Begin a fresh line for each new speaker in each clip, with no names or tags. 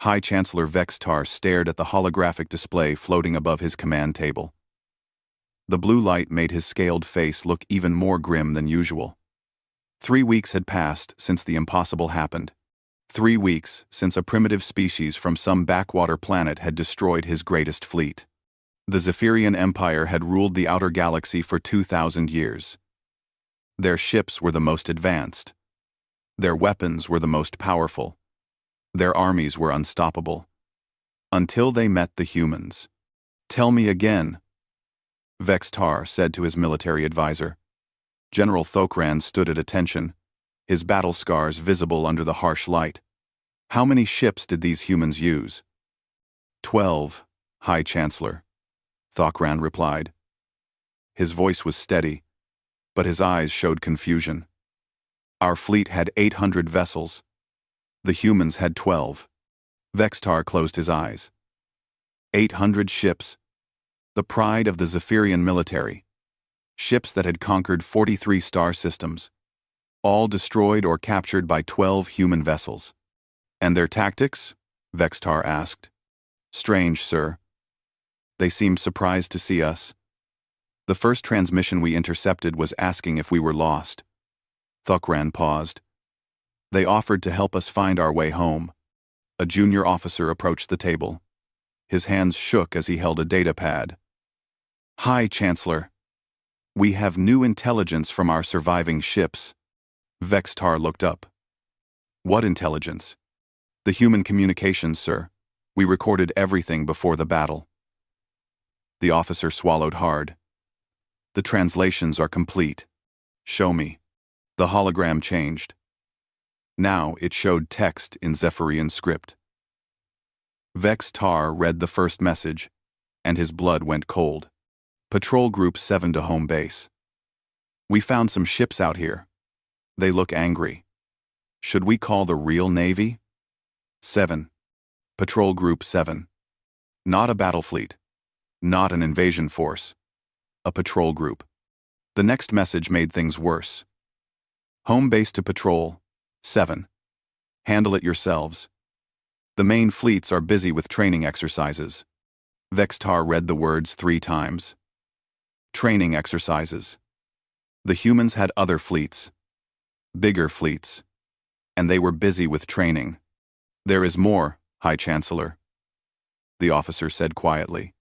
High Chancellor Vextar stared at the holographic display floating above his command table. The blue light made his scaled face look even more grim than usual. 3 weeks had passed since the impossible happened. 3 weeks since a primitive species from some backwater planet had destroyed his greatest fleet. The Zephyrian Empire had ruled the outer galaxy for 2,000 years. Their ships were the most advanced. Their weapons were the most powerful. Their armies were unstoppable. Until they met the humans. "Tell me again," Vextar said to his military advisor. General Thokran stood at attention, his battle scars visible under the harsh light. "How many ships did these humans use?" 12, High Chancellor, Thokran replied. His voice was steady, but his eyes showed confusion. "Our fleet had 800 vessels. The humans had 12. Vextar closed his eyes. 800 ships. The pride of the Zephyrian military. Ships that had conquered 43 star systems. All destroyed or captured by 12 human vessels. "And their tactics?" Vextar asked. "Strange, sir. They seemed surprised to see us. The first transmission we intercepted was asking if we were lost." Thokran paused. "They offered to help us find our way home." A junior officer approached the table. His hands shook as he held a data pad. "High Chancellor, we have new intelligence from our surviving ships." Vextar looked up. "What intelligence?" "The human communications, sir. We recorded everything before the battle." The officer swallowed hard. "The translations are complete. Show me." The hologram changed. Now it showed text in Zephyrian script. Vextar read the first message, and his blood went cold. "Patrol Group 7 to home base. We found some ships out here. They look angry. Should we call the real Navy?" 7. Patrol Group 7. Not a battle fleet. Not an invasion force. A patrol group. The next message made things worse. "Home base to Patrol 7. Handle it yourselves. The main fleets are busy with training exercises." Vextar read the words 3 times. Training exercises. The humans had other fleets. Bigger fleets. And they were busy with training. "There is more, High Chancellor," the officer said quietly.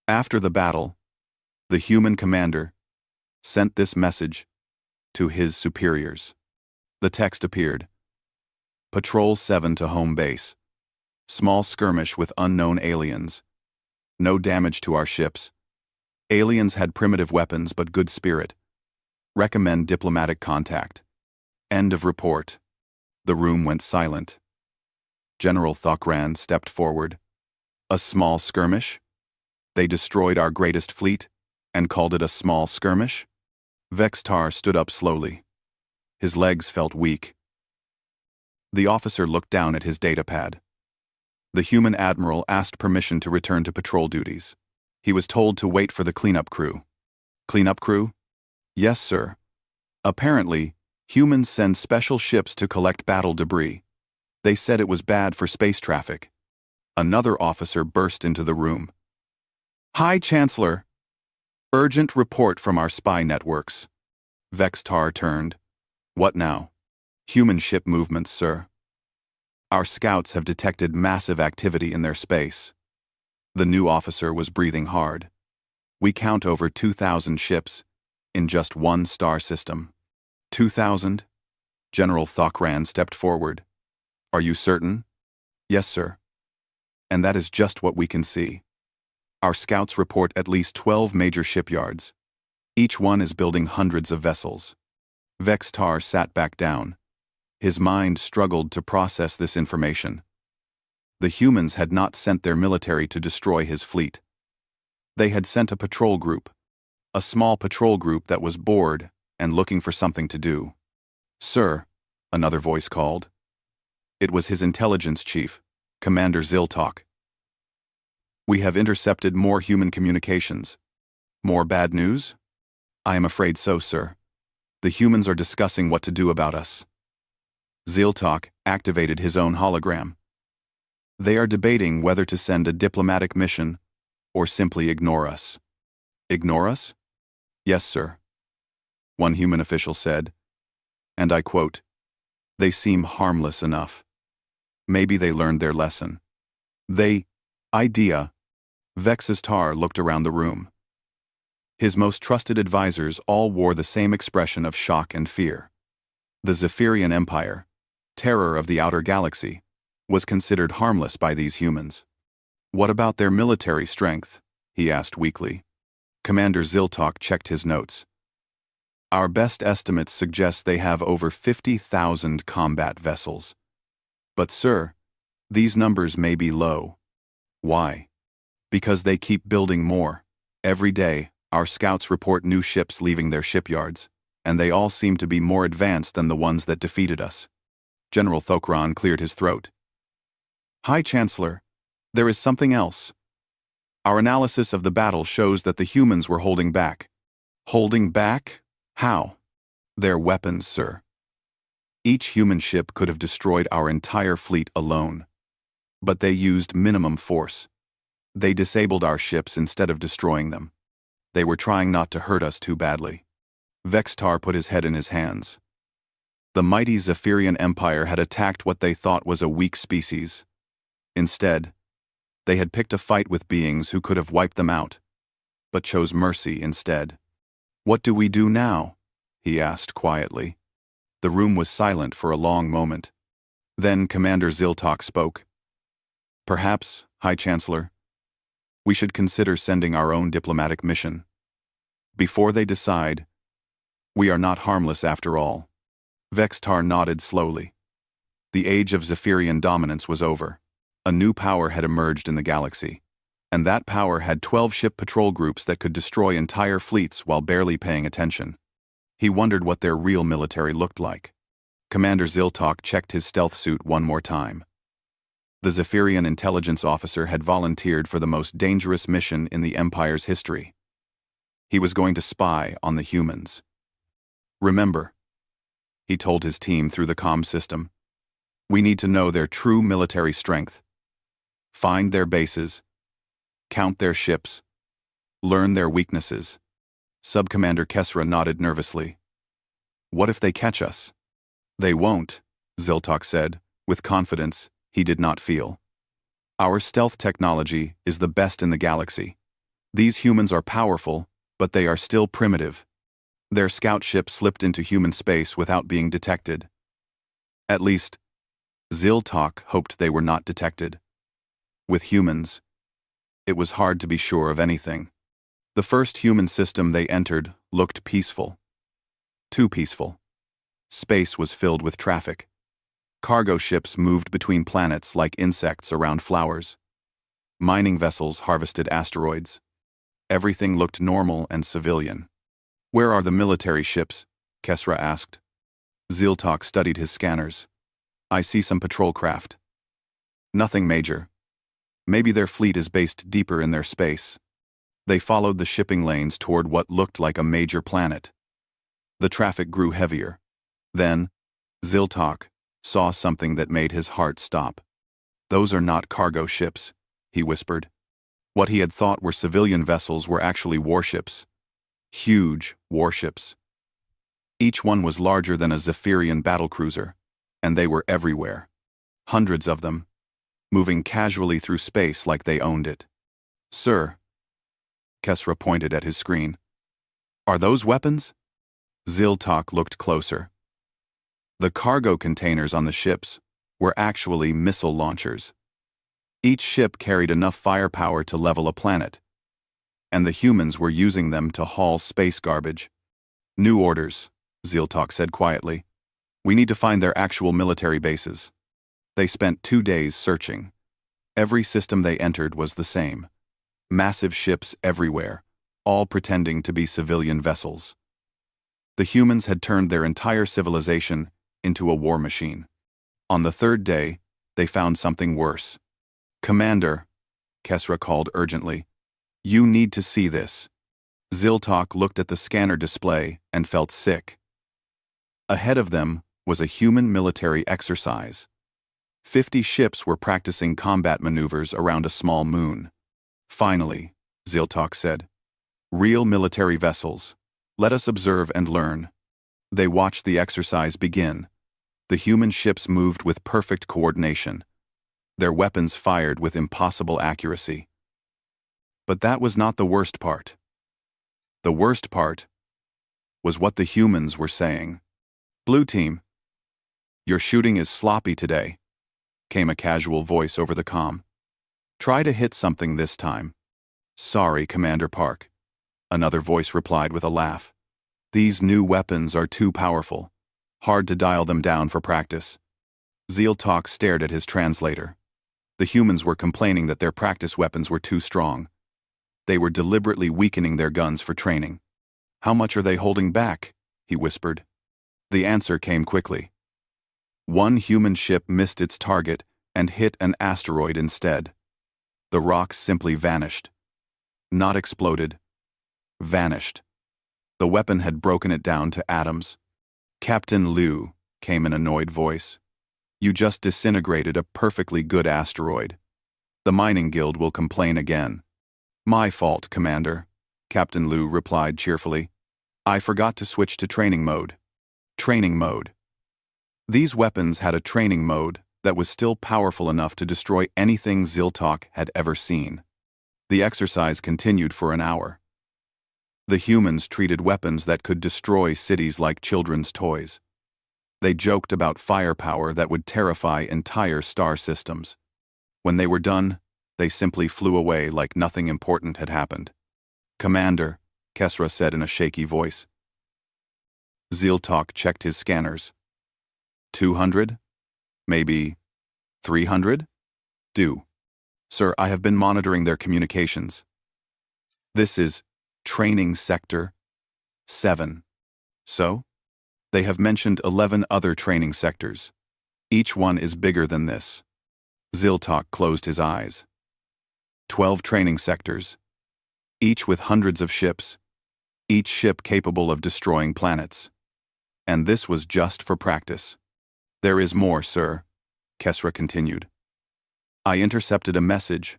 "After the battle, the human commander sent this message to his superiors." The text appeared. "Patrol 7 to home base. Small skirmish with unknown aliens. No damage to our ships. Aliens had primitive weapons but good spirit. Recommend diplomatic contact. End of report." The room went silent. General Thokran stepped forward. "A small skirmish? They destroyed our greatest fleet and called it a small skirmish?" Vextar stood up slowly. His legs felt weak. The officer looked down at his datapad. The human admiral asked permission to return to patrol duties. He was told to wait for the cleanup crew. "Cleanup crew?" "Yes, sir. Apparently, humans send special ships to collect battle debris. They said it was bad for space traffic." Another officer burst into the room. "High Chancellor! Urgent report from our spy networks." Vextar turned. "What now?" "Human ship movements, sir. Our scouts have detected massive activity in their space." The new officer was breathing hard. "We count over 2,000 ships in just one star system." 2,000? General Thokran stepped forward. "Are you certain?" "Yes, sir. And that is just what we can see. Our scouts report at least 12 major shipyards. Each one is building hundreds of vessels." Vextar sat back down. His mind struggled to process this information. The humans had not sent their military to destroy his fleet. They had sent a patrol group. A small patrol group that was bored and looking for something to do. "Sir," another voice called. It was his intelligence chief, Commander Ziltok. "We have intercepted more human communications. More bad news?" "I am afraid so, sir. The humans are discussing what to do about us." Ziltok activated his own hologram. They are debating whether to send a diplomatic mission or simply ignore us. Ignore us? Yes, sir, one human official said, and I quote, "They seem harmless enough. Maybe they learned their lesson." Idea. Vex's Tar looked around the room. His most trusted advisors all wore the same expression of shock and fear. The Zephyrian Empire, terror of the outer galaxy, was considered harmless by these humans. What about their military strength? He asked weakly. Commander Ziltok checked his notes. Our best estimates suggest they have over 50,000 combat vessels. But sir, these numbers may be low. Why? Because they keep building more. Every day, our scouts report new ships leaving their shipyards, and they all seem to be more advanced than the ones that defeated us. General Thokran cleared his throat. High Chancellor, there is something else. Our analysis of the battle shows that the humans were holding back. Holding back? How? Their weapons, sir. Each human ship could have destroyed our entire fleet alone. But they used minimum force. They disabled our ships instead of destroying them. They were trying not to hurt us too badly. Vextar put his head in his hands. The mighty Zephyrian Empire had attacked what they thought was a weak species. Instead, they had picked a fight with beings who could have wiped them out, but chose mercy instead. What do we do now? He asked quietly. The room was silent for a long moment. Then Commander Ziltok spoke. Perhaps, High Chancellor, we should consider sending our own diplomatic mission. Before they decide, we are not harmless after all. Vextar nodded slowly. The age of Zephyrian dominance was over. A new power had emerged in the galaxy, and that power had 12 ship patrol groups that could destroy entire fleets while barely paying attention. He wondered what their real military looked like. Commander Ziltok checked his stealth suit one more time. The Zephyrian intelligence officer had volunteered for the most dangerous mission in the Empire's history. He was going to spy on the humans. Remember, he told his team through the comm system, we need to know their true military strength. Find their bases, count their ships, learn their weaknesses. Sub-Commander Kesra nodded nervously. What if they catch us? They won't, Ziltok said, with confidence he did not feel. Our stealth technology is the best in the galaxy. These humans are powerful, but they are still primitive. Their scout ship slipped into human space without being detected. At least, Ziltok hoped they were not detected. With humans, it was hard to be sure of anything. The first human system they entered looked peaceful. Too peaceful. Space was filled with traffic. Cargo ships moved between planets like insects around flowers. Mining vessels harvested asteroids. Everything looked normal and civilian. Where are the military ships? Kesra asked. Ziltok studied his scanners. I see some patrol craft. Nothing major. Maybe their fleet is based deeper in their space. They followed the shipping lanes toward what looked like a major planet. The traffic grew heavier. Then, Ziltok saw something that made his heart stop. Those are not cargo ships, he whispered. What he had thought were civilian vessels were actually warships. Huge warships. Each one was larger than a Zephyrian battlecruiser, and they were everywhere. Hundreds of them, moving casually through space like they owned it. Sir, Kesra pointed at his screen. Are those weapons? Ziltok looked closer. The cargo containers on the ships were actually missile launchers. Each ship carried enough firepower to level a planet, and the humans were using them to haul space garbage. New orders, Ziltok said quietly. We need to find their actual military bases. They spent 2 days searching. Every system they entered was the same. Massive ships everywhere, all pretending to be civilian vessels. The humans had turned their entire civilization into a war machine. On the 3rd day, they found something worse. Commander, Kesra called urgently, you need to see this. Ziltok looked at the scanner display and felt sick. Ahead of them was a human military exercise. 50 ships were practicing combat maneuvers around a small moon. Finally, Ziltok said. Real military vessels. Let us observe and learn. They watched the exercise begin. The human ships moved with perfect coordination. Their weapons fired with impossible accuracy. But that was not the worst part. The worst part was what the humans were saying. Blue team, your shooting is sloppy today, came a casual voice over the comm. Try to hit something this time. Sorry, Commander Park, another voice replied with a laugh. These new weapons are too powerful. Hard to dial them down for practice. Ziltok stared at his translator. The humans were complaining that their practice weapons were too strong. They were deliberately weakening their guns for training. How much are they holding back? He whispered. The answer came quickly. One human ship missed its target and hit an asteroid instead. The rocks simply vanished. Not exploded. Vanished. The weapon had broken it down to atoms. Captain Liu, came an annoyed voice. You just disintegrated a perfectly good asteroid. The mining guild will complain again. My fault, Commander, Captain Liu replied cheerfully. I forgot to switch to training mode. Training mode. These weapons had a training mode that was still powerful enough to destroy anything Ziltok had ever seen. The exercise continued for an hour. The humans treated weapons that could destroy cities like children's toys. They joked about firepower that would terrify entire star systems. When they were done, they simply flew away like nothing important had happened. Commander, Kesra said in a shaky voice. Ziltok checked his scanners. 200? Maybe 300? Sir, I have been monitoring their communications. This is Training Sector 7. So? They have mentioned 11 other training sectors. Each one is bigger than this. Ziltok closed his eyes. 12 training sectors. Each with hundreds of ships. Each ship capable of destroying planets. And this was just for practice. There is more, sir, Kesra continued. I intercepted a message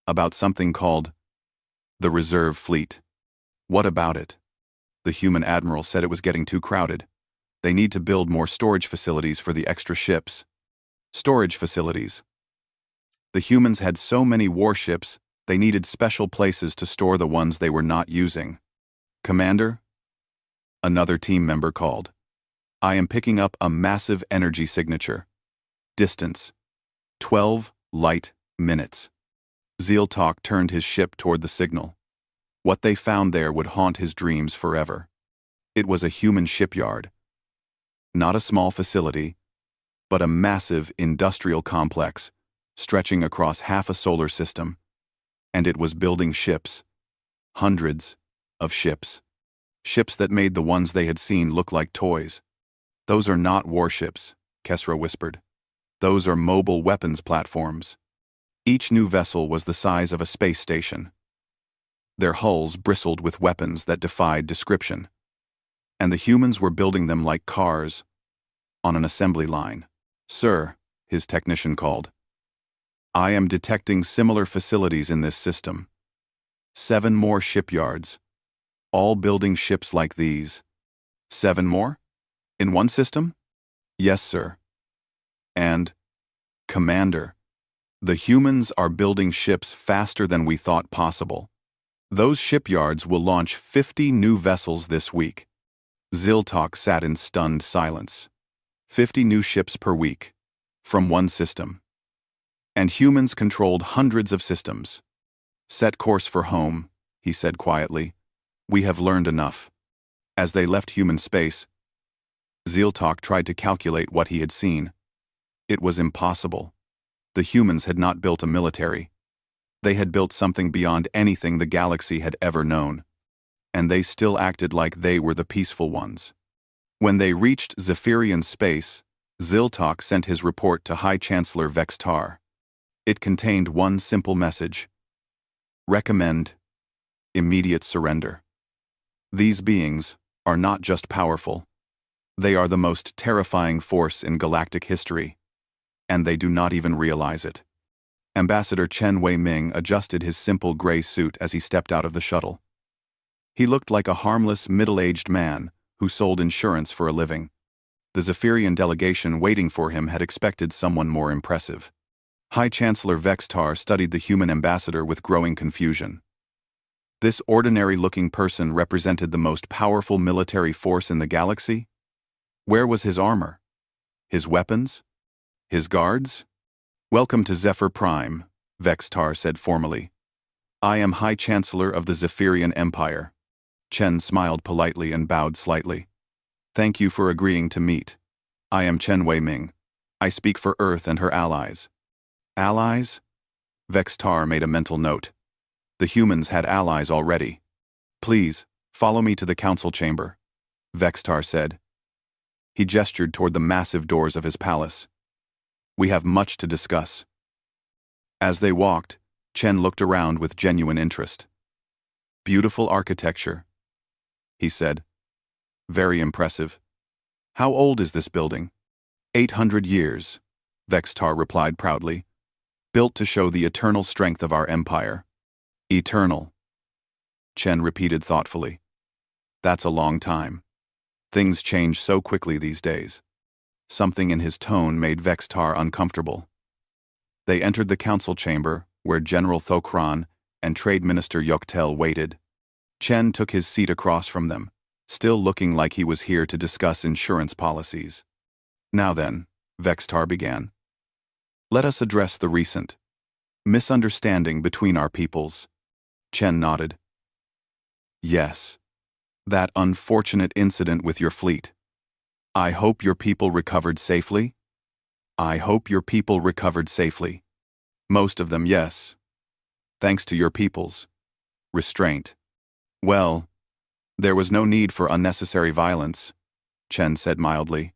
about something called the Reserve Fleet. What about it? The human admiral said it was getting too crowded. They need to build more storage facilities for the extra ships. Storage facilities. The humans had so many warships, they needed special places to store the ones they were not using. Commander? Another team member called. I am picking up a massive energy signature. Distance. 12 light minutes. Ziltok turned his ship toward the signal. What they found there would haunt his dreams forever. It was a human shipyard. Not a small facility, but a massive industrial complex stretching across half a solar system. And it was building ships. Hundreds of ships. Ships that made the ones they had seen look like toys. Those are not warships, Kesra whispered. Those are mobile weapons platforms. Each new vessel was the size of a space station. Their hulls bristled with weapons that defied description. And the humans were building them like cars on an assembly line. Sir, his technician called. I am detecting similar facilities in this system. 7 more shipyards, all building ships like these. 7 more? In one system? Yes, sir. And, Commander, the humans are building ships faster than we thought possible. Those shipyards will launch 50 new vessels this week. Ziltok sat in stunned silence. 50 new ships per week, from one system. And humans controlled hundreds of systems. Set course for home, he said quietly. We have learned enough. As they left human space, Ziltok tried to calculate what he had seen. It was impossible. The humans had not built a military. They had built something beyond anything the galaxy had ever known. And they still acted like they were the peaceful ones. When they reached Zephyrian space, Ziltok sent his report to High Chancellor Vextar. It contained one simple message. Recommend immediate surrender. These beings are not just powerful. They are the most terrifying force in galactic history. and they do not even realize it. Ambassador Chen Wei-ming adjusted his simple gray suit as he stepped out of the shuttle. He looked like a harmless, middle-aged man who sold insurance for a living. The Zephyrian delegation waiting for him had expected someone more impressive. High Chancellor Vextar studied the human ambassador with growing confusion. This ordinary-looking person represented the most powerful military force in the galaxy? Where was his armor? His weapons? His guards? "Welcome to Zephyr Prime," Vextar said formally. "I am High Chancellor of the Zephyrian Empire." Chen smiled politely and bowed slightly. "Thank you for agreeing to meet. I am Chen Wei-ming. I speak for Earth and her allies." Allies? Vextar made a mental note. The humans had allies already. "Please, follow me to the council chamber," Vextar said. He gestured toward the massive doors of his palace. "We have much to discuss." As they walked, Chen looked around with genuine interest. "Beautiful architecture," he said. "Very impressive. How old is this building?" 800 years, Vextar replied proudly. "Built to show the eternal strength of our empire." "Eternal," Chen repeated thoughtfully. "That's a long time. Things change so quickly these days." Something in his tone made Vextar uncomfortable. They entered the council chamber, where General Thokran and Trade Minister Yoktel waited. Chen took his seat across from them, still looking like he was here to discuss insurance policies. "Now then," Vextar began, "let us address the recent misunderstanding between our peoples." Chen nodded. "Yes. That unfortunate incident with your fleet. I hope your people recovered safely?" "I hope your people recovered safely. Most of them, yes. Thanks to your people's restraint." "Well, there was no need for unnecessary violence," Chen said mildly.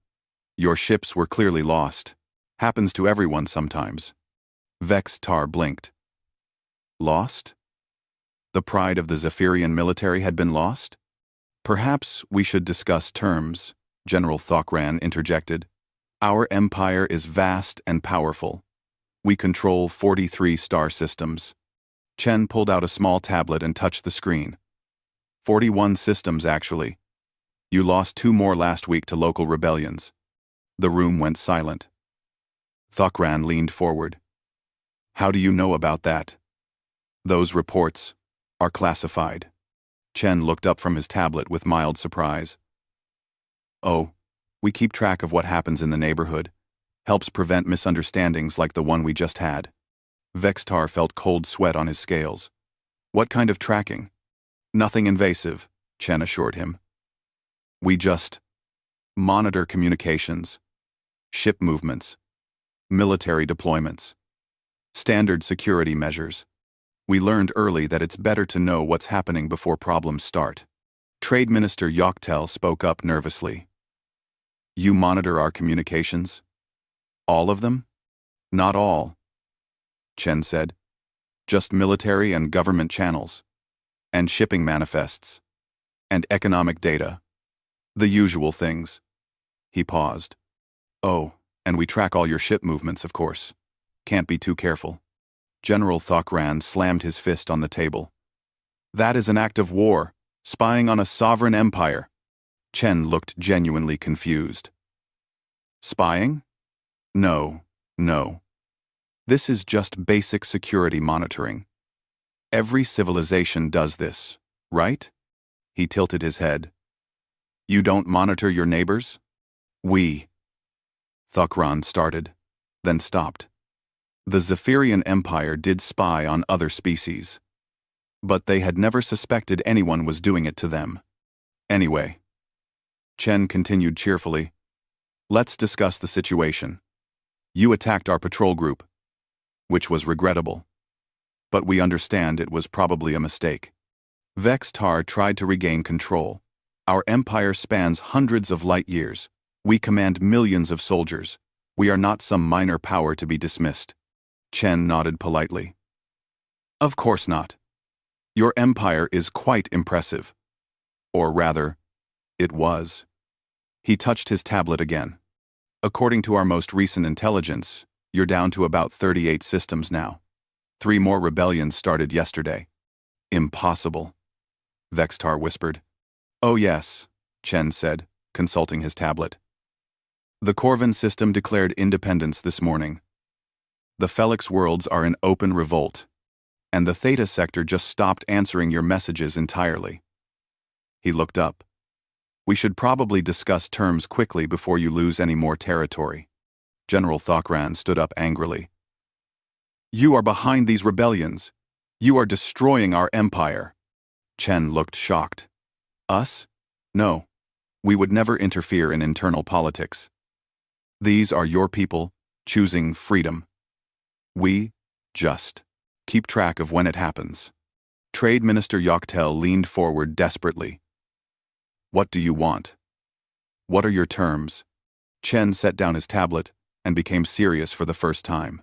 "Your ships were clearly lost. Happens to everyone sometimes." Vextar blinked. Lost? The pride of the Zephyrian military had been lost? "Perhaps we should discuss terms," General Thokran interjected. "Our empire is vast and powerful. We control 43 star systems." Chen pulled out a small tablet and touched the screen. 41 systems, actually. You lost 2 more last week to local rebellions." The room went silent. Thokran leaned forward. "How do you know about that?" "Those reports are classified." Chen looked up from his tablet with mild surprise. "Oh, we keep track of what happens in the neighborhood. Helps prevent misunderstandings like the one we just had." Vextar felt cold sweat on his scales. "What kind of tracking?" "Nothing invasive," Chen assured him. "We just monitor communications, ship movements, military deployments, standard security measures. We learned early that it's better to know what's happening before problems start." Trade Minister Yoktel spoke up nervously. "You monitor our communications? All of them?" "Not all," Chen said. "Just military and government channels, and shipping manifests, and economic data. The usual things." He paused. "Oh, and we track all your ship movements, of course. Can't be too careful." General Thokran slammed his fist on the table. "That is an act of war, spying on a sovereign empire." Chen looked genuinely confused. "Spying? No. This is just basic security monitoring. Every civilization does this, right?" He tilted his head. "You don't monitor your neighbors?" "We." Thokran started, then stopped. The Zephyrian Empire did spy on other species, but they had never suspected anyone was doing it to them. "Anyway," Chen continued cheerfully, "let's discuss the situation. You attacked our patrol group, which was regrettable. But we understand it was probably a mistake. Vextar tried to regain control. Our empire spans hundreds of light years. We command millions of soldiers. We are not some minor power to be dismissed." Chen nodded politely. "Of course not. Your empire is quite impressive. Or rather, it was." He touched his tablet again. "According to our most recent intelligence, You're down to about 38 systems now. 3 more rebellions started yesterday. Impossible, Vextar whispered. Oh yes, Chen said, consulting his tablet. The Corvin system declared independence this morning. The Felix worlds are in open revolt, and the Theta sector just stopped answering your messages entirely. He looked up. We should probably discuss terms quickly before you lose any more territory. General Thokran stood up angrily. You are behind these rebellions. You are destroying our empire. Chen looked shocked. Us? No. We would never interfere in internal politics. These are your people, choosing freedom. We, just, keep track of when it happens. Trade Minister Yoctel leaned forward desperately. What do you want? What are your terms? Chen set down his tablet and became serious for the first time.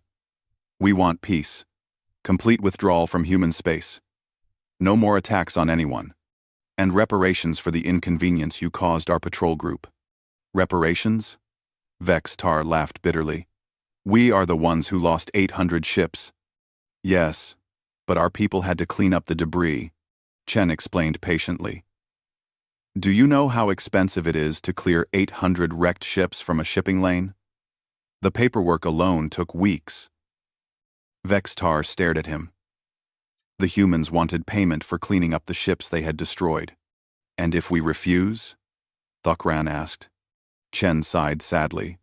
We want peace. Complete withdrawal from human space. No more attacks on anyone. And reparations for the inconvenience you caused our patrol group. Reparations? Vextar laughed bitterly. We are the ones who lost 800 ships. Yes, but our people had to clean up the debris, Chen explained patiently. Do you know how expensive it is to clear 800 wrecked ships from a shipping lane? The paperwork alone took weeks. Vextar stared at him. The humans wanted payment for cleaning up the ships they had destroyed. And if we refuse? Thokran asked. Chen sighed sadly.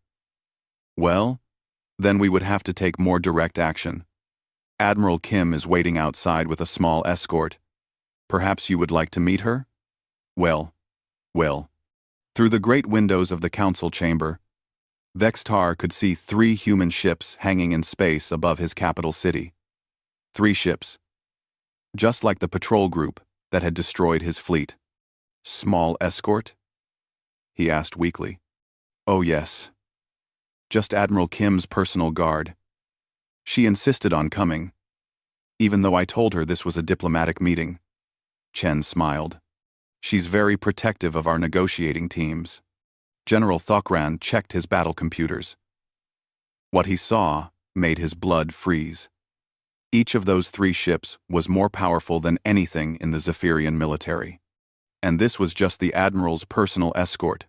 Well, then we would have to take more direct action. Admiral Kim is waiting outside with a small escort. Perhaps you would like to meet her? Well. Through the great windows of the council chamber, Vextar could see 3 human ships hanging in space above his capital city. 3 ships. Just like the patrol group that had destroyed his fleet. Small escort? He asked weakly. Oh yes. Just Admiral Kim's personal guard. She insisted on coming, even though I told her this was a diplomatic meeting. Chen smiled. She's very protective of our negotiating teams. General Thokran checked his battle computers. What he saw made his blood freeze. Each of those 3 ships was more powerful than anything in the Zephyrian military. And this was just the Admiral's personal escort.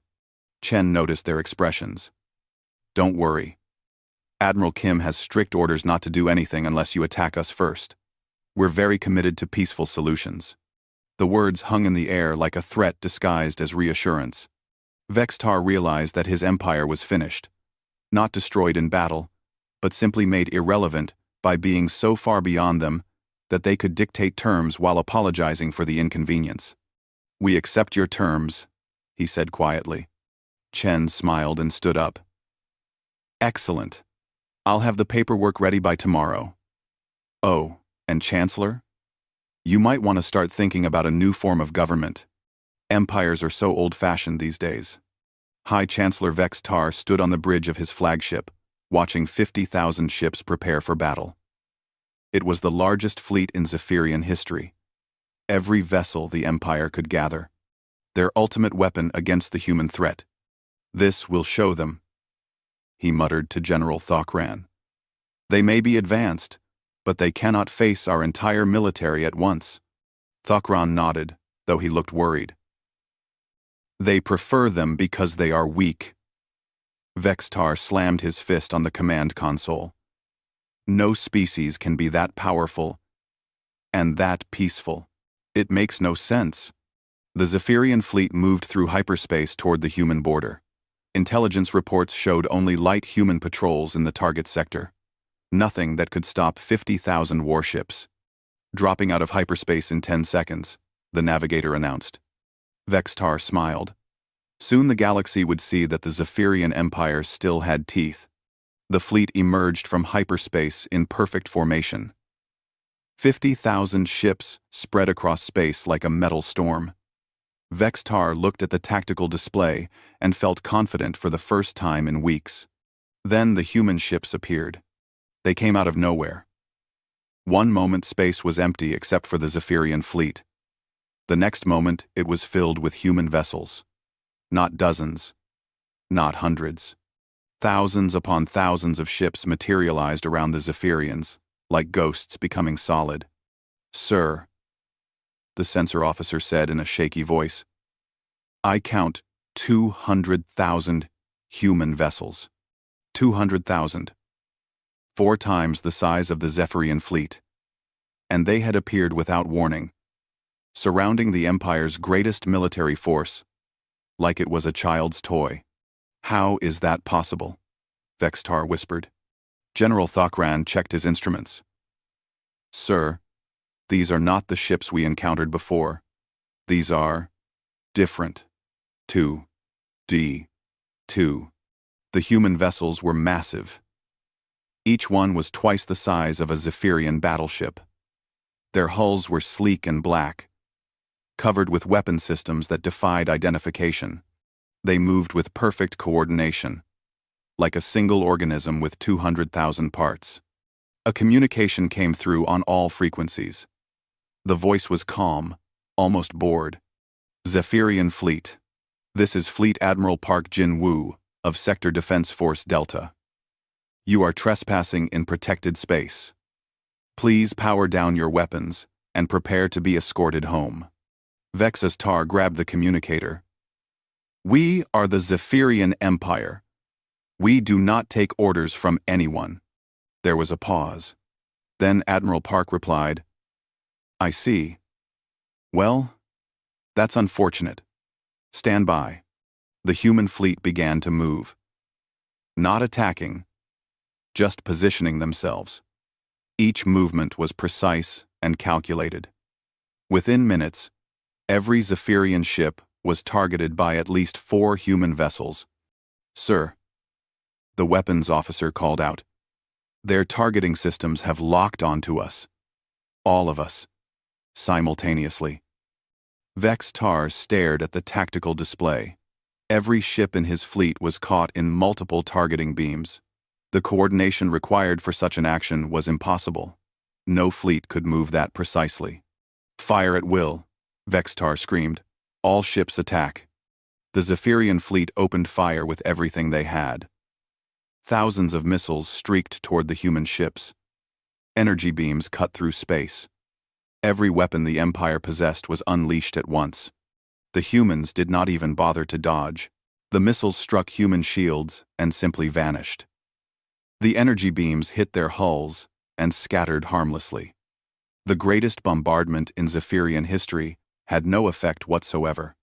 Chen noticed their expressions. Don't worry. Admiral Kim has strict orders not to do anything unless you attack us first. We're very committed to peaceful solutions. The words hung in the air like a threat disguised as reassurance. Vextar realized that his empire was finished. Not destroyed in battle, but simply made irrelevant by being so far beyond them that they could dictate terms while apologizing for the inconvenience. We accept your terms, he said quietly. Chen smiled and stood up. Excellent. I'll have the paperwork ready by tomorrow. Oh, and Chancellor? You might want to start thinking about a new form of government. Empires are so old-fashioned these days. High Chancellor Vextar stood on the bridge of his flagship, watching 50,000 ships prepare for battle. It was the largest fleet in Zephyrian history. Every vessel the Empire could gather. Their ultimate weapon against the human threat. This will show them, he muttered to General Thokran. They may be advanced, but they cannot face our entire military at once. Thokran nodded, though he looked worried. They prefer them because they are weak. Vextar slammed his fist on the command console. No species can be that powerful and that peaceful. It makes no sense. The Zephyrian fleet moved through hyperspace toward the human border. Intelligence reports showed only light human patrols in the target sector. Nothing that could stop 50,000 warships. Dropping out of hyperspace in 10 seconds, the navigator announced. Vextar smiled. Soon the galaxy would see that the Zephyrian Empire still had teeth. The fleet emerged from hyperspace in perfect formation. 50,000 ships spread across space like a metal storm. Vextar looked at the tactical display and felt confident for the first time in weeks. Then the human ships appeared. They came out of nowhere. One moment space was empty except for the Zephyrian fleet. The next moment it was filled with human vessels. Not dozens. Not hundreds. Thousands upon thousands of ships materialized around the Zephyrians, like ghosts becoming solid. "Sir," the sensor officer said in a shaky voice, "I count 200,000 human vessels. 200,000. 4 times the size of the Zephyrian fleet. And they had appeared without warning, surrounding the Empire's greatest military force, like it was a child's toy." "How is that possible?" Vextar whispered. General Thokran checked his instruments. "Sir, these are not the ships we encountered before. These are different. 2D2. The human vessels were massive. Each one was twice the size of a Zephyrian battleship. Their hulls were sleek and black, covered with weapon systems that defied identification. They moved with perfect coordination, like a single organism with 200,000 parts. A communication came through on all frequencies. The voice was calm, almost bored. "Zephyrian Fleet. This is Fleet Admiral Park Jin-woo of Sector Defense Force Delta. You are trespassing in protected space. Please power down your weapons and prepare to be escorted home." Vex's Tar grabbed the communicator. "We are the Zephyrian Empire. We do not take orders from anyone." There was a pause. Then Admiral Park replied, "I see. Well, that's unfortunate. Stand by." The human fleet began to move. Not attacking, just positioning themselves. Each movement was precise and calculated. Within minutes, every Zephyrian ship was targeted by at least 4 human vessels. "Sir," the weapons officer called out, "their targeting systems have locked onto us. All of us. Simultaneously." Vex Tar stared at the tactical display. Every ship in his fleet was caught in multiple targeting beams. The coordination required for such an action was impossible. No fleet could move that precisely. "Fire at will," Vex Tar screamed. "All ships attack." The Zephyrian fleet opened fire with everything they had. Thousands of missiles streaked toward the human ships. Energy beams cut through space. Every weapon the Empire possessed was unleashed at once. The humans did not even bother to dodge. The missiles struck human shields and simply vanished. The energy beams hit their hulls and scattered harmlessly. The greatest bombardment in Zephyrian history had no effect whatsoever.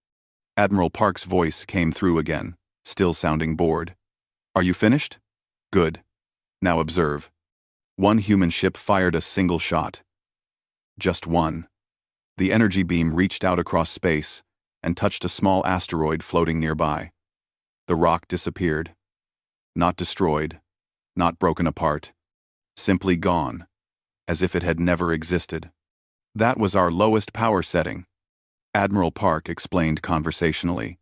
Admiral Park's voice came through again, still sounding bored. "Are you finished? Good. Now observe." One human ship fired a single shot. Just one. The energy beam reached out across space and touched a small asteroid floating nearby. The rock disappeared. Not destroyed, not broken apart, simply gone, as if it had never existed. "That was our lowest power setting," Admiral Park explained conversationally.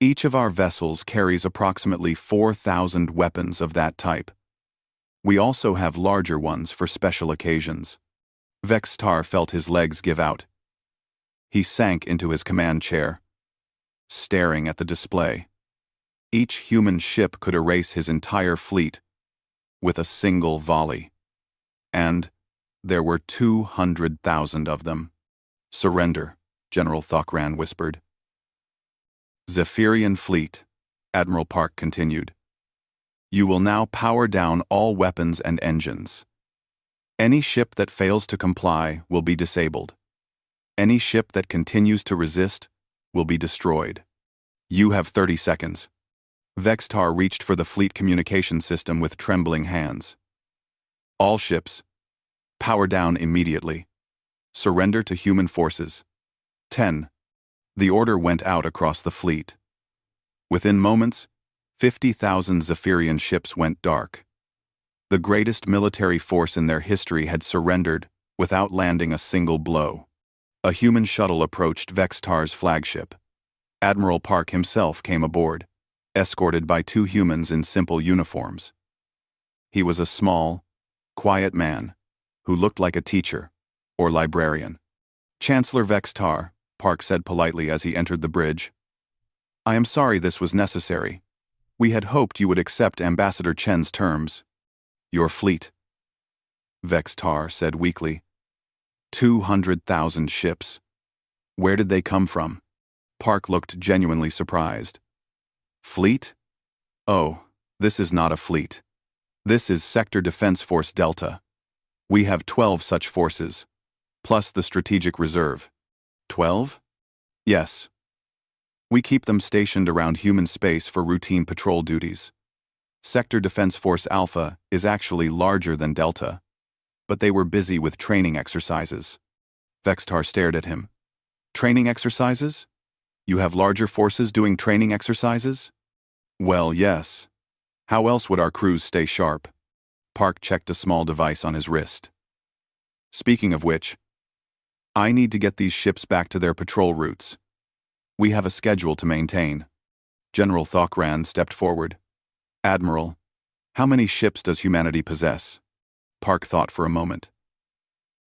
"Each of our vessels carries approximately 4,000 weapons of that type. We also have larger ones for special occasions." Vex Tar felt his legs give out. He sank into his command chair, staring at the display. Each human ship could erase his entire fleet with a single volley. And there were 200,000 of them. "Surrender," General Thokran whispered. "Zephyrian Fleet," Admiral Park continued. "You will now power down all weapons and engines. Any ship that fails to comply will be disabled. Any ship that continues to resist will be destroyed. You have 30 seconds. Vex Tar reached for the fleet communication system with trembling hands. "All ships, power down immediately. Surrender to human forces." 10. The order went out across the fleet. Within moments, 50,000 Zephyrian ships went dark. The greatest military force in their history had surrendered without landing a single blow. A human shuttle approached Vex Tar's flagship. Admiral Park himself came aboard, escorted by 2 humans in simple uniforms. He was a small, quiet man who looked like a teacher or librarian. "Chancellor Vex Tar," Park said politely as he entered the bridge, "I am sorry this was necessary. We had hoped you would accept Ambassador Chen's terms. Your fleet, Vextar said weakly. 200,000 ships. Where did they come from? Park looked genuinely surprised. Fleet? Oh, this is not a fleet. This is Sector Defense Force Delta. We have 12 such forces, plus the Strategic Reserve. 12? Yes. We keep them stationed around human space for routine patrol duties. Sector Defense Force Alpha is actually larger than Delta, but they were busy with training exercises. Vextar stared at him. Training exercises? You have larger forces doing training exercises? Well, yes. How else would our crews stay sharp? Park checked a small device on his wrist. Speaking of which, I need to get these ships back to their patrol routes. We have a schedule to maintain. General Thokran stepped forward. Admiral, how many ships does humanity possess? Park thought for a moment.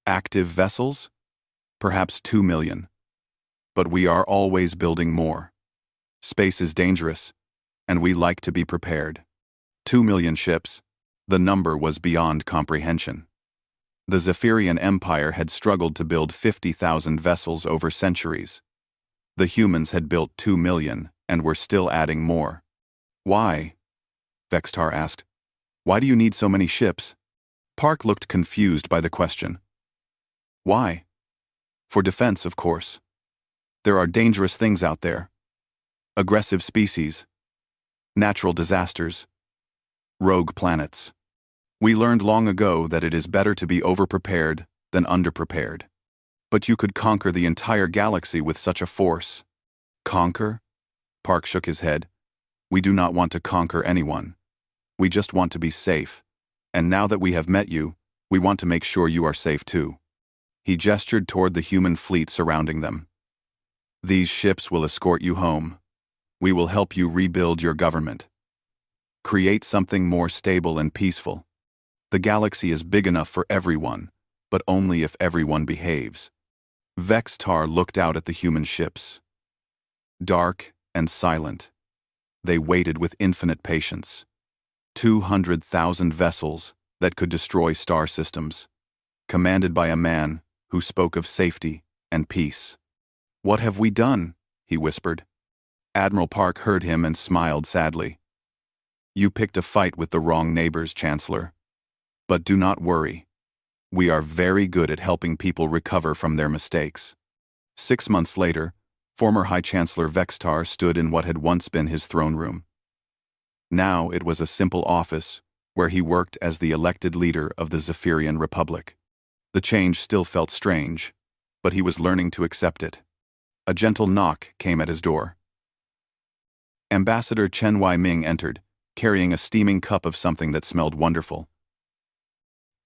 Active vessels? Perhaps 2 million. But we are always building more. Space is dangerous, and we like to be prepared. 2 million ships. The number was beyond comprehension. The Zephyrian Empire had struggled to build 50,000 vessels over centuries. The humans had built 2 million and were still adding more. Why? Vextar asked. Why do you need so many ships? Park looked confused by the question. Why? For defense, of course. There are dangerous things out there. Aggressive species. Natural disasters. Rogue planets. We learned long ago that it is better to be overprepared than underprepared. But you could conquer the entire galaxy with such a force. Conquer? Park shook his head. We do not want to conquer anyone. We just want to be safe. And now that we have met you, we want to make sure you are safe too. He gestured toward the human fleet surrounding them. These ships will escort you home. We will help you rebuild your government. Create something more stable and peaceful. The galaxy is big enough for everyone, but only if everyone behaves. Vextar looked out at the human ships. Dark and silent. They waited with infinite patience. 200,000 vessels that could destroy star systems, commanded by a man who spoke of safety and peace. What have we done? He whispered. Admiral Park heard him and smiled sadly. You picked a fight with the wrong neighbors, Chancellor. But do not worry. We are very good at helping people recover from their mistakes. 6 months later, former High Chancellor Vextar stood in what had once been his throne room. Now it was a simple office where he worked as the elected leader of the Zephyrian Republic. The change still felt strange, but he was learning to accept it. A gentle knock came at his door. Ambassador Chen Wai-Ming entered, carrying a steaming cup of something that smelled wonderful.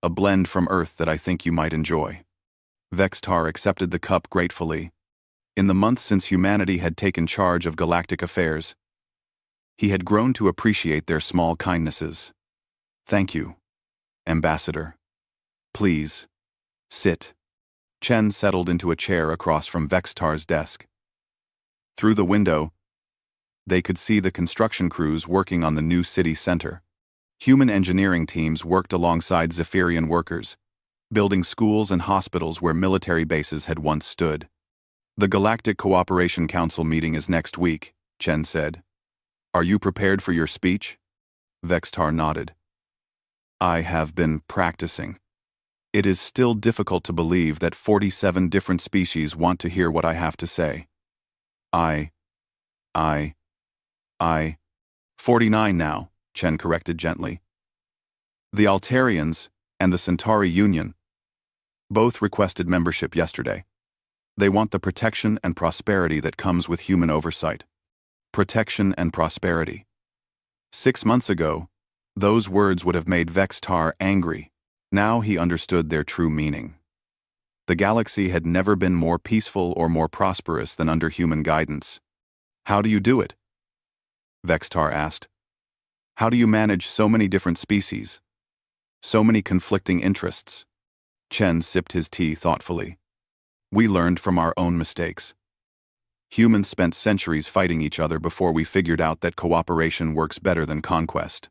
A blend from Earth that I think you might enjoy. Vextar accepted the cup gratefully. In the months since humanity had taken charge of galactic affairs, he had grown to appreciate their small kindnesses. Thank you, Ambassador. Please, sit. Chen settled into a chair across from Vextar's desk. Through the window, they could see the construction crews working on the new city center. Human engineering teams worked alongside Zephyrian workers, building schools and hospitals where military bases had once stood. The Galactic Cooperation Council meeting is next week, Chen said. Are you prepared for your speech? Vextar nodded. I have been practicing. It is still difficult to believe that 47 different species want to hear what I have to say. 49 now, Chen corrected gently. The Altarians and the Centauri Union both requested membership yesterday. They want the protection and prosperity that comes with human oversight. Protection and prosperity. 6 months ago, those words would have made Vextar angry. Now he understood their true meaning. The galaxy had never been more peaceful or more prosperous than under human guidance. How do you do it? Vextar asked. How do you manage so many different species? So many conflicting interests? Chen sipped his tea thoughtfully. We learned from our own mistakes. Humans spent centuries fighting each other before we figured out that cooperation works better than conquest.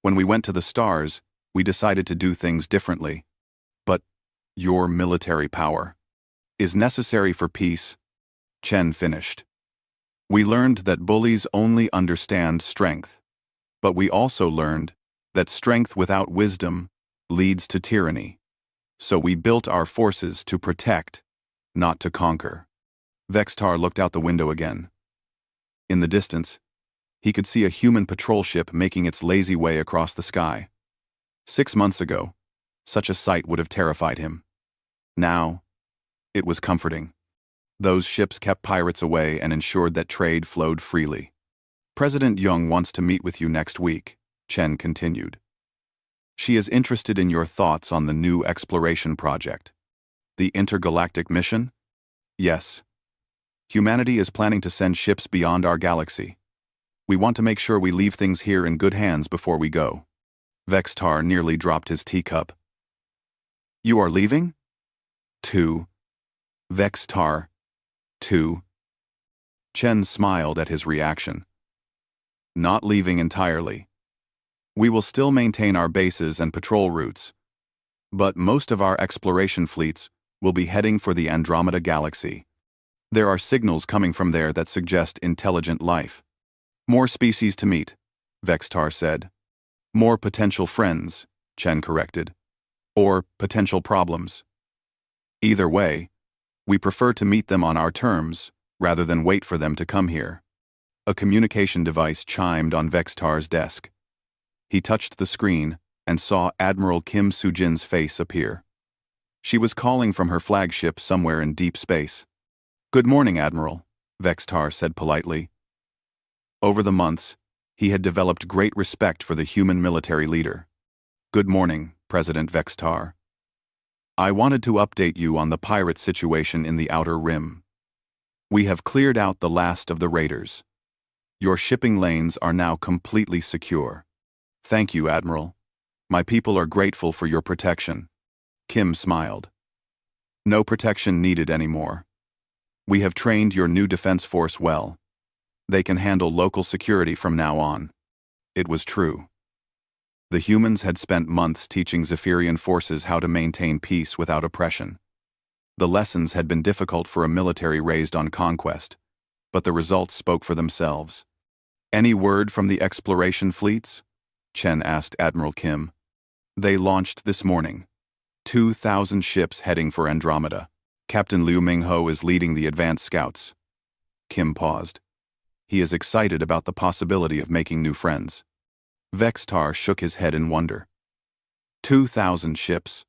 When we went to the stars, we decided to do things differently. But your military power is necessary for peace, Chen finished. We learned that bullies only understand strength, but we also learned that strength without wisdom leads to tyranny. So we built our forces to protect, not to conquer. Vextar looked out the window again. In the distance, he could see a human patrol ship making its lazy way across the sky. 6 months ago, such a sight would have terrified him. Now, it was comforting. Those ships kept pirates away and ensured that trade flowed freely. President Jung wants to meet with you next week, Chen continued. She is interested in your thoughts on the new exploration project. The intergalactic mission? Yes. Humanity is planning to send ships beyond our galaxy. We want to make sure we leave things here in good hands before we go. Vextar nearly dropped his teacup. You are leaving? 2. Vextar. 2. Chen smiled at his reaction. Not leaving entirely. We will still maintain our bases and patrol routes, but most of our exploration fleets will be heading for the Andromeda Galaxy. There are signals coming from there that suggest intelligent life. More species to meet, Vextar said. More potential friends, Chen corrected. Or potential problems. Either way, we prefer to meet them on our terms, rather than wait for them to come here. A communication device chimed on Vextar's desk. He touched the screen and saw Admiral Kim Sujin's face appear. She was calling from her flagship somewhere in deep space. Good morning, Admiral, Vextar said politely. Over the months, he had developed great respect for the human military leader. Good morning, President Vextar. I wanted to update you on the pirate situation in the Outer Rim. We have cleared out the last of the raiders. Your shipping lanes are now completely secure. Thank you, Admiral. My people are grateful for your protection. Kim smiled. No protection needed anymore. We have trained your new defense force well. They can handle local security from now on. It was true. The humans had spent months teaching Zephyrian forces how to maintain peace without oppression. The lessons had been difficult for a military raised on conquest, but the results spoke for themselves. Any word from the exploration fleets? Chen asked Admiral Kim. They launched this morning. 2,000 ships heading for Andromeda. Captain Liu Mingho is leading the advanced scouts. Kim paused. He is excited about the possibility of making new friends. Vextar shook his head in wonder. 2,000 ships.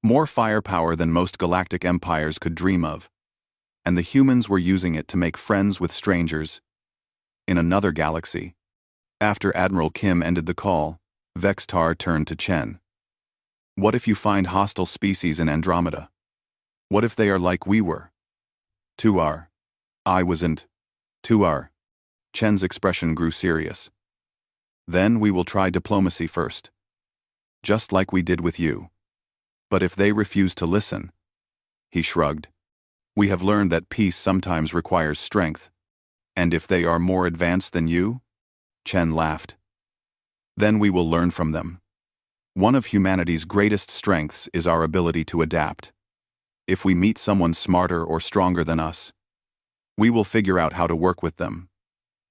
More firepower than most galactic empires could dream of. And the humans were using it to make friends with strangers in another galaxy. After Admiral Kim ended the call, Vextar turned to Chen. What if you find hostile species in Andromeda? What if they are like we were? Tuar. I wasn't. Tuar. Chen's expression grew serious. Then we will try diplomacy first. Just like we did with you. But if they refuse to listen, he shrugged. We have learned that peace sometimes requires strength. And if they are more advanced than you? Chen laughed. Then we will learn from them. One of humanity's greatest strengths is our ability to adapt. If we meet someone smarter or stronger than us, we will figure out how to work with them.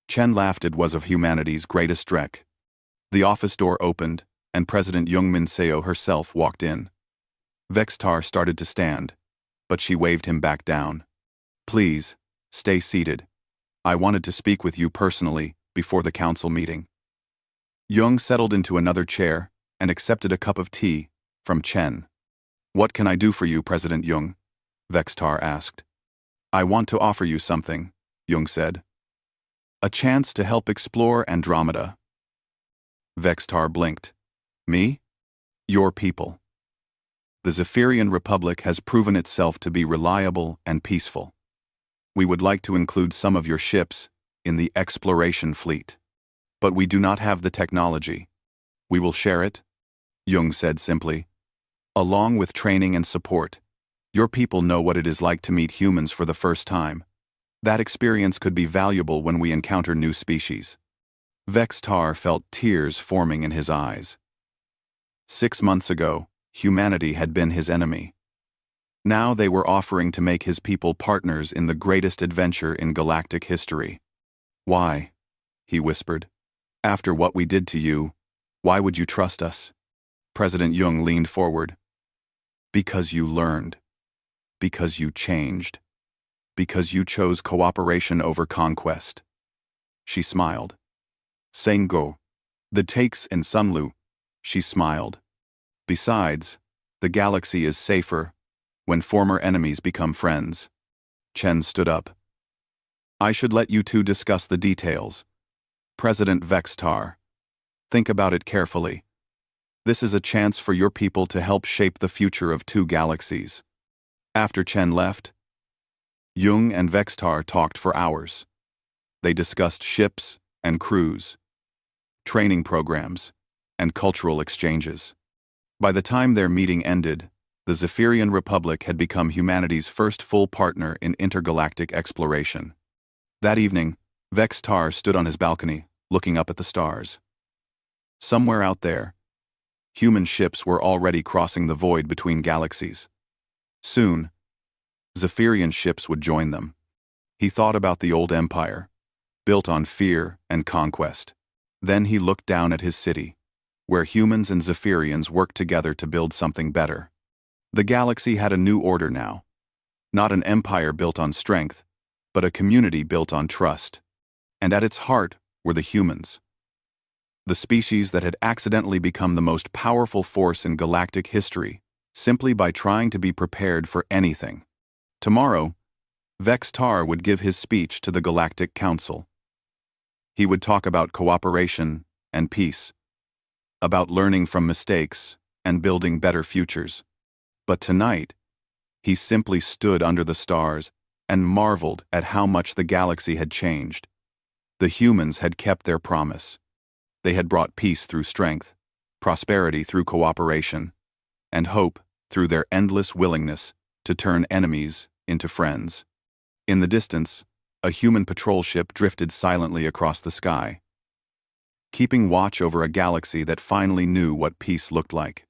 Chen laughed. It was of humanity's greatest strength. The office door opened, and President Jungmin Seo herself walked in. Vextar started to stand, but she waved him back down. Please, stay seated. I wanted to speak with you personally before the council meeting. Jung settled into another chair and accepted a cup of tea from Chen. What can I do for you, President Jung? Vextar asked. I want to offer you something, Jung said. A chance to help explore Andromeda. Vextar blinked. Me? Your people. The Zephyrian Republic has proven itself to be reliable and peaceful. We would like to include some of your ships in the exploration fleet. But we do not have the technology. We will share it, Jung said simply. Along with training and support, your people know what it is like to meet humans for the first time. That experience could be valuable when we encounter new species. Vextar felt tears forming in his eyes. 6 months ago, humanity had been his enemy. Now they were offering to make his people partners in the greatest adventure in galactic history. "Why?" he whispered. "After what we did to you, why would you trust us?" President Jung leaned forward. "Because you learned. Because you changed. Because you chose cooperation over conquest." She smiled. "Sengo. The takes in Sunlu." She smiled. "Besides, the galaxy is safer when former enemies become friends." Chen stood up. "I should let you two discuss the details. President Vextar, think about it carefully. This is a chance for your people to help shape the future of 2 galaxies." After Chen left, Jung and Vextar talked for hours. They discussed ships and crews, training programs, and cultural exchanges. By the time their meeting ended, the Zephyrian Republic had become humanity's first full partner in intergalactic exploration. That evening, Vextar stood on his balcony, looking up at the stars. Somewhere out there, human ships were already crossing the void between galaxies. Soon, Zephyrian ships would join them. He thought about the old empire, built on fear and conquest. Then he looked down at his city, where humans and Zephyrians worked together to build something better. The galaxy had a new order now. Not an empire built on strength, but a community built on trust. And at its heart were the humans. The species that had accidentally become the most powerful force in galactic history, simply by trying to be prepared for anything. Tomorrow, Vextar would give his speech to the Galactic Council. He would talk about cooperation and peace, about learning from mistakes and building better futures. But tonight, he simply stood under the stars and marveled at how much the galaxy had changed. The humans had kept their promise. They had brought peace through strength, prosperity through cooperation, and hope through their endless willingness to turn enemies into friends. In the distance, a human patrol ship drifted silently across the sky, keeping watch over a galaxy that finally knew what peace looked like.